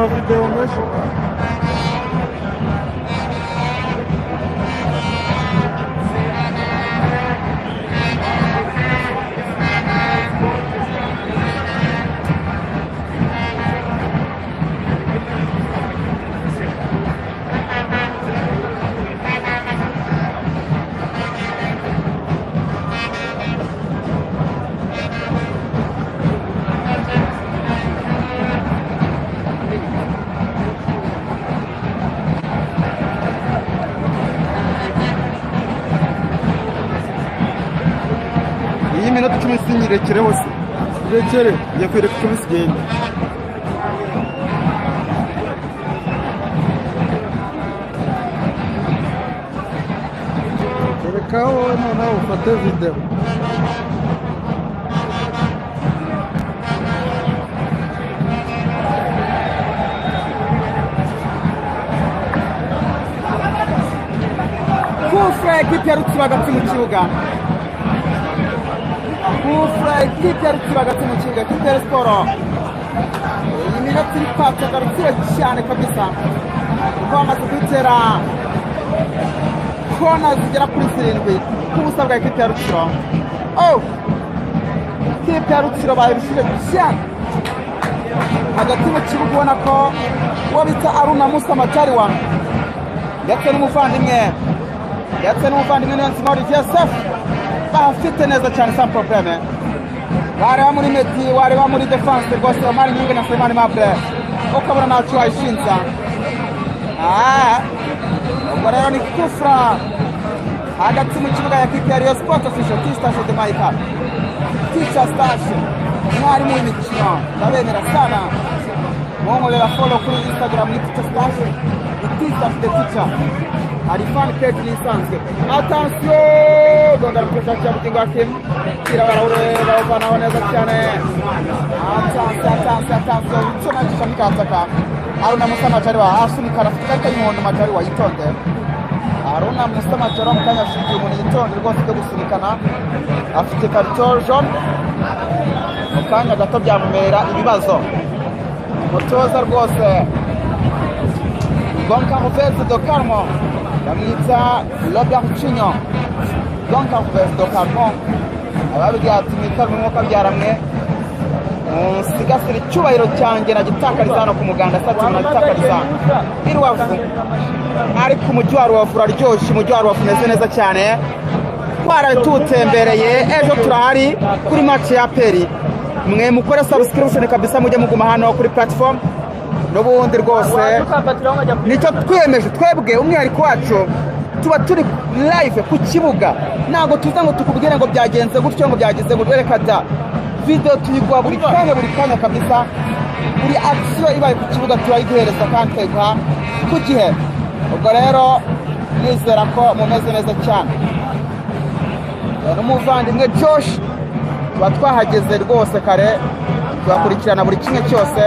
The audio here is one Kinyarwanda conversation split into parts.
video menshi. Iyi minota 10 sinyirekere hose. Rekere yakwereka uko bisigenda. Reka noneho ufate video. Kufra ekipi ya Rutsiro hagati mu kibuga. Kufra ekipi ya Rutsiro hagati mu kibuga. Ekipi ya Siporo. Iyi minota iri kwataka Rutsiro cyane kabisa. Kuko bamaze kwitera kona zigera kuri 7 kubusa bwa ekipi ya Rutsiro. Oh! Ekipi ya Rutsiro bayirushije cyane. Hagati mu kibuga ubona ko uwo bita Aruna Musa Matariwa ndetse n'umuvandimwe Niyonzima Olivier Seff bafite neza cyane sans problème. Wareba muri Medi, wareba muri defense rwose Omar Nyingi na Selemani Mable ukabona ntacyo wayishinza. Ubwo rero ni kufra hagati mu kibuga ya ekipi ya Rayon Sports official T-Station de Maika. Teacher Station mwarimu w'imikino ndabemera sana. Mwongolera follow kuri Instagram ni Teacher Station. T-Station de Teacher. Hari fan page lisanzwe. Attention! Donda rupesa cha butingo akim. Kira waraureba ubana neza cyane. Attention. Sona chishamika ataka. Aruna Musa Matariwa asunika rafika y'umuhondo Matariwa yitonde. Aruna Musa Matariwa mukanya ashingiye umuntu yitonde rwose cyo gusunikana. Afite carton jaune. Mukanya gato byamumera ibibazo. Mutoza rwose. Goncalves do Carmo. Yamwita Robert Chinyo. Goncalves do Carmo. Ababigira ati mwitwa mwuka byaramwe. Sigasire cyubahiro cyanjye na gitakariza hano ku muganda satu na gitakariza. Irwafu. Ari ku mujyi wa Rubavu aryoshye, umujyi wa Rubavu umeze neza cyane. Twaratutembereye ejo turahari kuri match ya Peri. Mwe mukore subscription kabisa mujye muguma hano kuri platform. N'ubundi rwose nicyo twiyemeje twebwe umwihariko wacu tuba turi live ku kibuga ntago tuza ngo tukubwire ngo byagenze gutyo ngo byagize gutwereka da video tuyigwa buri kanya kabisa buri action ibaye ku kibuga turayiguhereza kandi twega ku gihe. Ubwo rero nizera ko mumeze neza cyane. N'umuvandimwe Josh tuba twahageze rwose kare twakurikirana buri kimwe cyose.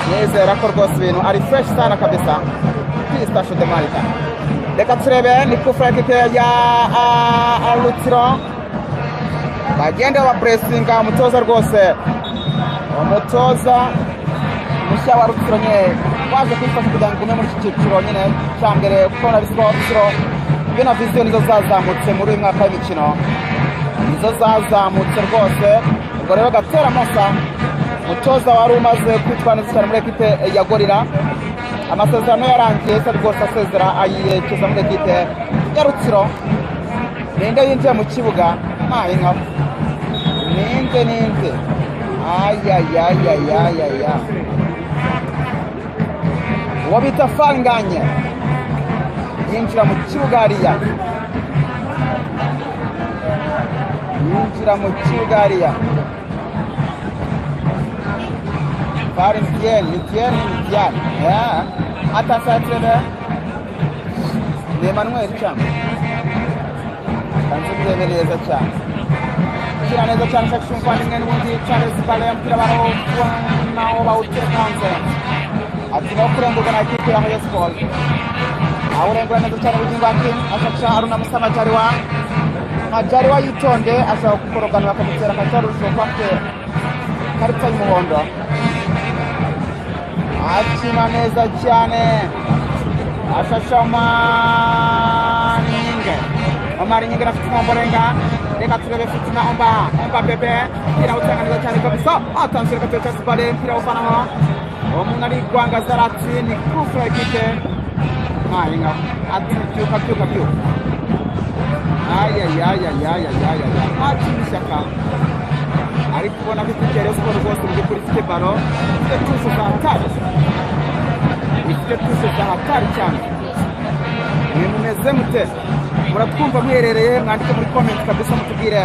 Nizera ko rwose ibintu ari fresh sana kabisa. T-Station de Maika. Reka turebe ni kufra ekipi ya Rutsiro. Bagenda wa pressinga umutoza rwose. Umutoza mushya wa Rutsiro nye waje kwifasha kugira ngo muri iki cyiciro nyine cyambere kuko na Rutsiro bina vision nizo zazamutse muri uyu mwaka w'imikino. Nizo zazamutse rwose. Ubwo rero gatera masa mutoza wari umaze kwitwara cyane muri ekipe ya Gorira. Amasezerano yarangiye se rwose asezera ayirekeza muri ekipe ya Rutsiro. Ninde yinjiye mu kibuga mayinka. Ninde. Ayayayayayaya. Uwo bita Fanganye yinjira mu kibuga hariya. Litienne. Attention. Emmanuel Cham. Kanzi bebe neza cyane. Kira neza cyane section kwa ngene n'ubundi Charles Bale yampira baro nawo bawutekanze. Ati no kurengurwa na kipe ya Rayon Sports. Awurengura neza cyane bugingo ati ashacha Aruna Musa Matariwa yitonde ashaka gukorogana bakamutera akataru cyo kwake karita y'umuhondo. akina neza cyane ashasha Omarinyinge afite Ombolenga reka turebe Fitina Omba Bebe mpira utanga neza cyane kabisa atanzwe reka tuweka Sibale mpira ufanaho umuntu ari Rwangaza ati ni kufra ekipe Maringa ati byuka ati nishaka ari kubona ko Kigali Sport rwose uri kuri ifite baro ifite tuzo za hatari cyane mumeze mute muratwumva muherereye mwandike muri comment kabisa mutubwire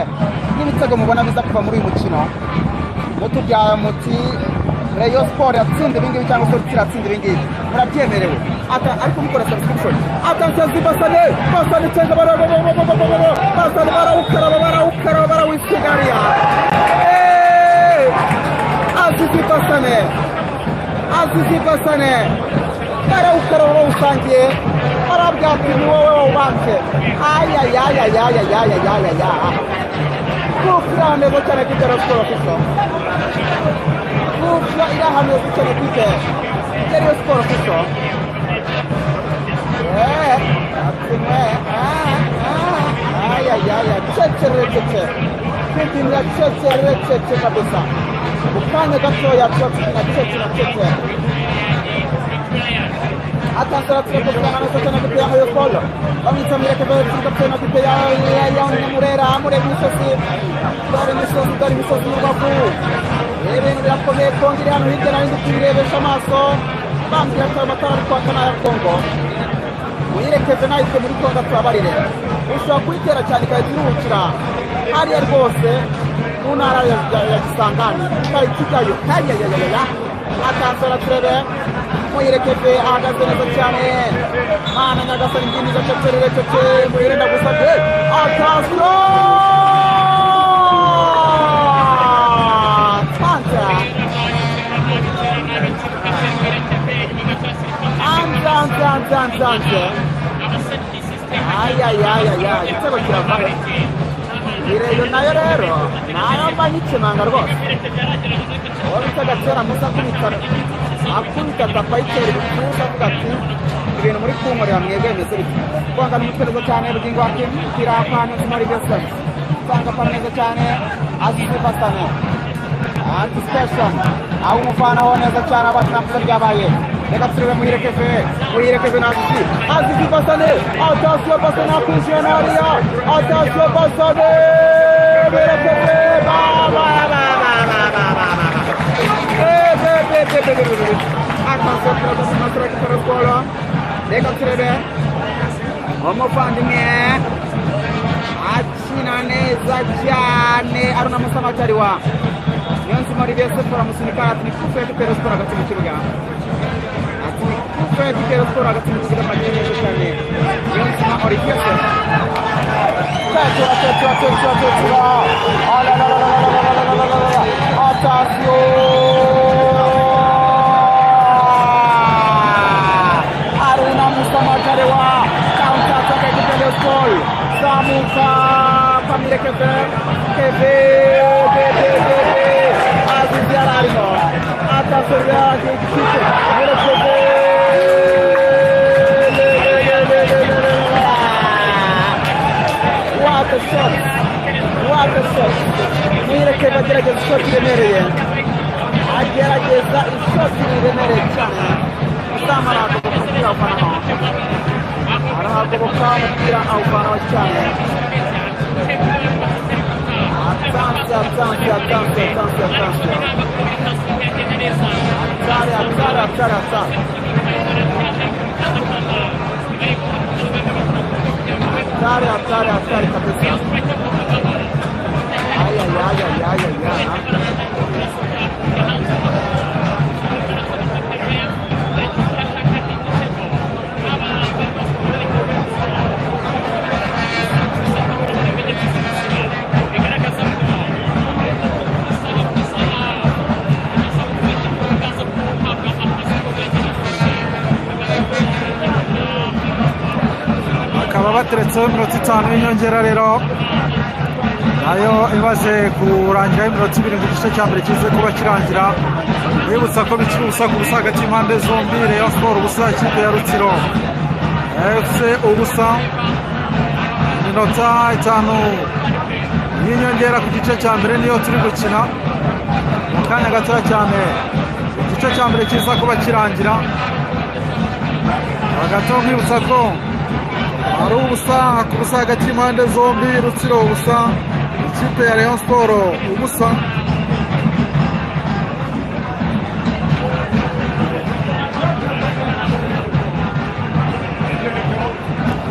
n'ibitego mubona biza kuva muri uyu mukino mutubwira muti Rayon Sport yatsinze ibingibi cyangwa se tiratsinze ibingibi murabyemerewe ariko mukora subscription attention Basane cyangwa Basane barawusigaria Azizi Basane barawukaraba usangiye barabwati ni wowe ubanze kufra neza cyane kitero Sport official kufra irahamye cyane kitero Sport official Cece kabisa ukanya gatoya turakina cece atasara turakina neza cyane kitero Rayon Sport bamwitamira kabisa kapiteni kitero ya Murera misozi Rubavu ibintu birakomeye kongera hano hirya no hino tubirebesha amaso bambwira ko amatara ari kwaka n'aya Kongo muyirekeze nahise muri Kongo turabarire ushobora kuyitera cyane ikayiturukira hariya rwose mu ntara ya Kisangani ikayikijyayo atansora turebe muyirekeze ahagaze neza cyane mana nyagasani ngini gacece muyirinda gusabye atansora Anza. Igitego kiravahe ireyo nayo rero nayo mbanyikemanga rwose uwo bita Gatera Musa akubita tapayiteri bikuza avuga ati ibintu muri kunkorera mwebwe bimeze bite kwanga n'umupereza cyane Rugingo akimukira ahantu muri byose usanga pa neza cyane Azizi Basane anticipation aho umufanaho neza cyane abatinamuza byabaye reka turebe muyirekeze Azizi Basane atasiyo Basane akwinjiye nariya atasiyo Basane berekeze atasiyo turakora Sport reka turebe umuvandimwe akina neza cyane Aruna Musamatari wa Niyonzima Olivier Sport amusunika ati ni kufe Kitero Sport hagati mu kibuga Kitero Sport hagati mu kibuga mageni neza cyane Niyonzima Olivier atasiyo Aruna Musamatari wa counter attack Kitero Sport zamuka Pamirekeze Azizi ararimo atasubira kikike What a shot Muyirekeze agerageza ishoti iremereye agerageza ishoti iremereye cyane uzamara umupira awuvanaho arahagoboka umupira awuvanaho cyane Attention. Atari kabisa. Ay. bateretseho iminota 5 y'inyongera rero nayo imaze kurangira iminota 2 mu gice cya mbere kize kuba kirangira. Wibutsa ko bikiri ubusa ku busa hagati y'impande zombi. Rayon Sport ubusa, ikipe ya Rutsiro FC ubusa. Iminota 5 y'inyongera ku gice cya mbere niyo turi gukina mu kanya gatoya cyane. Igice cya mbere kiza kuba kirangira hagati aho mwibutsa ko ari ubusa ku busa hagati y'impande zombi. Rutsiro ubusa, ikipe ya Rayon Sport ubusa.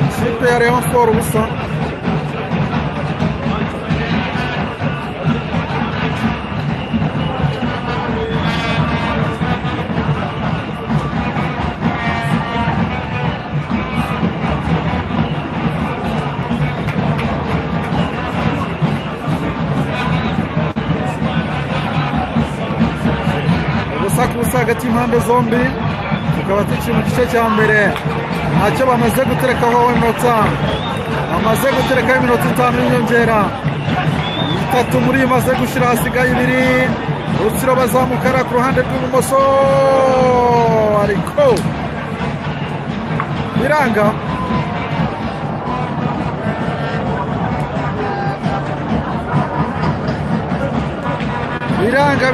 Ikipe ya Rayon Sport ubusa. Hagati y'impande zombi tukaba tukiri mu gice cya mbere. Ntacyo bamaze guterekaho iminota, bamaze guterekaho iminota 5 y'inyongera. 3 muri imaze gushyira, hasigaye 2. Rutsiro bazamukara ku ruhande rw'ibumoso ariko biranga.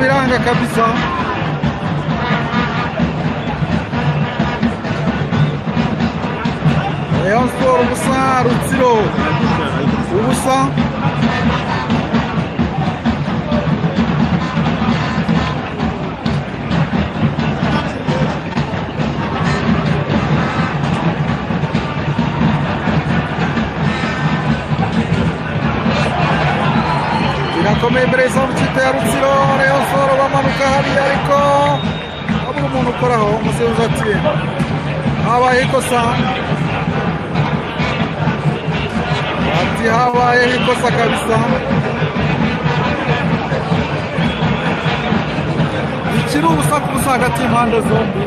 Biranga kabisa. Rayon Sport ubusa, Rutsiro ubusa. Birakomeye imbere y'izamu ikipe ya Rutsiro. Rayon Sport bamanuka hariya ariko habura umuntu ukoraho. Umusifuzi ati habaye ikosa. Habaye ikosa kabisa. Ikiri ubusa ku busa hagati y'impande zombi.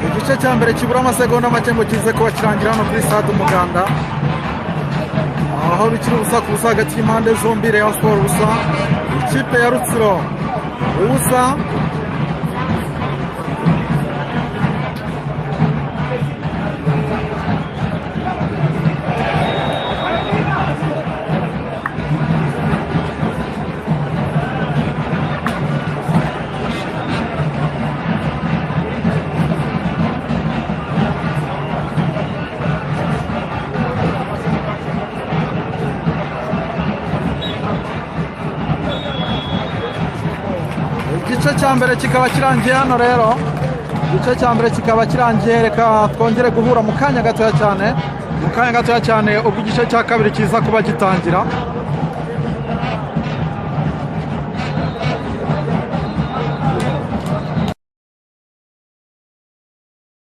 Igice cya mbere kibura amasegonda make ngo kize kuba kirangira hano kuri stade Umuganda, aho bikiri ubusa ku busa hagati y'impande zombi. Rayon Sport ubusa, ikipe ya Rutsiro ubusa. Igice cya mbere kikaba kirangiye hano rero. Igice cya mbere kikaba kirangiye, reka twongere guhura mu kanya gatoya cyane ubwo igice cya kabiri kiza kuba gitangira.